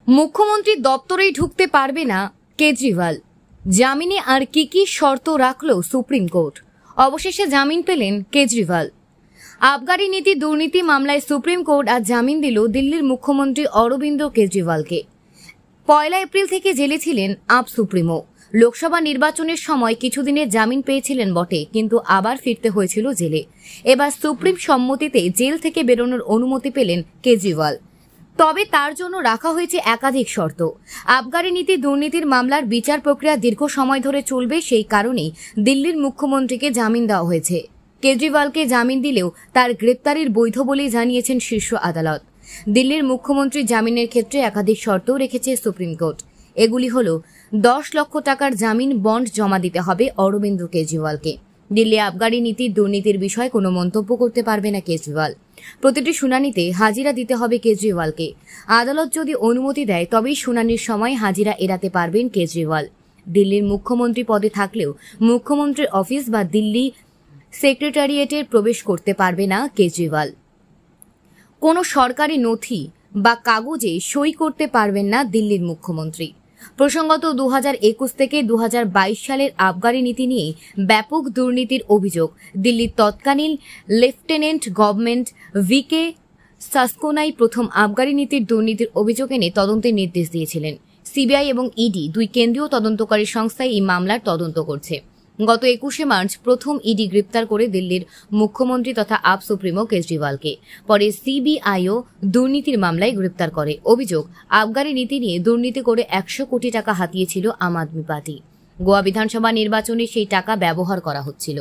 মুখ্যমন্ত্রী দপ্তরেই ঢুকতে পারবে না কেজরিওয়াল। জামিনে আর কি শর্ত রাখল সুপ্রিম কোর্ট। অবশেষে জামিন পেলেন কেজরিওয়াল। আবগারি নীতি দুর্নীতি মামলায় সুপ্রিম কোর্ট আজ জামিন দিল দিল্লির মুখ্যমন্ত্রী অরবিন্দ কেজরিওয়ালকে। 1 এপ্রিল থেকে জেলে ছিলেন আপ সুপ্রিমো। লোকসভা নির্বাচনের সময় কিছুদিনের জামিন পেয়েছিলেন বটে, কিন্তু আবার ফিরতে হয়েছিল জেলে। এবার সুপ্রিম সম্মতিতে জেল থেকে বেরোনোর অনুমতি পেলেন কেজরিওয়াল। তবে তার জন্য রাখা হয়েছে একাধিক শর্ত। আবগারি নীতি দুর্নীতির মামলার বিচার প্রক্রিয়া দীর্ঘ সময় ধরে চলবে, সেই কারণেই দিল্লির মুখ্যমন্ত্রীকে জামিন দেওয়া হয়েছে। কেজরিওয়ালকে জামিন দিলেও তার গ্রেপ্তারির বৈধ বলেই জানিয়েছেন শীর্ষ আদালত। দিল্লির মুখ্যমন্ত্রীর জামিনের ক্ষেত্রে একাধিক শর্তও রেখেছে সুপ্রিম কোর্ট। এগুলি হল 10 লক্ষ টাকার জামিন বন্ড জমা দিতে হবে অরবিন্দ কেজরিওয়ালকে। দিল্লি আবগারি নীতির দুর্নীতির বিষয়ে কোনো মন্তব্য করতে পারবে না কেজরিওয়াল। প্রতিটি শুনানিতে হাজিরা দিতে হবে কেজরিওয়ালকে। আদালত যদি অনুমতি দেয় তবেই শুনানির সময় হাজিরা এড়াতে পারবেন কেজরিওয়াল। দিল্লির মুখ্যমন্ত্রী পদে থাকলেও মুখ্যমন্ত্রীর অফিস বা দিল্লি সেক্রেটারিয়েটের প্রবেশ করতে পারবে না কেজরিওয়াল। কোনো সরকারি নথি বা কাগজে সই করতে পারবেন না দিল্লির মুখ্যমন্ত্রী। প্রসঙ্গত 2021 থেকে 2022 সালের আবগারি নীতি নিয়ে ব্যাপক দুর্নীতির অভিযোগ দিল্লির তৎকালীন লেফটেন্যান্ট গভর্নমেন্ট ভিকে সাসকোনাই প্রথম আবগারি নীতির দুর্নীতির অভিযোগ এনে তদন্তের নির্দেশ দিয়েছিলেন। সিবিআই এবং ইডি দুই কেন্দ্রীয় তদন্তকারী সংস্থায় এই মামলার তদন্ত করছে। গত 21 মার্চ প্রথম ইডি গ্রেপ্তার করে দিল্লির মুখ্যমন্ত্রী তথা আপ সুপ্রিমো কেজরিওয়ালকে। পরে সিবিআইও দুর্নীতির মামলায় গ্রেপ্তার করে। অভিযোগ, আবগারি নীতি নিয়ে দুর্নীতি করে 100 কোটি টাকা হাতিয়েছিল আম আদমি পার্টি। গোয়া বিধানসভা নির্বাচনে সেই টাকা ব্যবহার করা হচ্ছিল।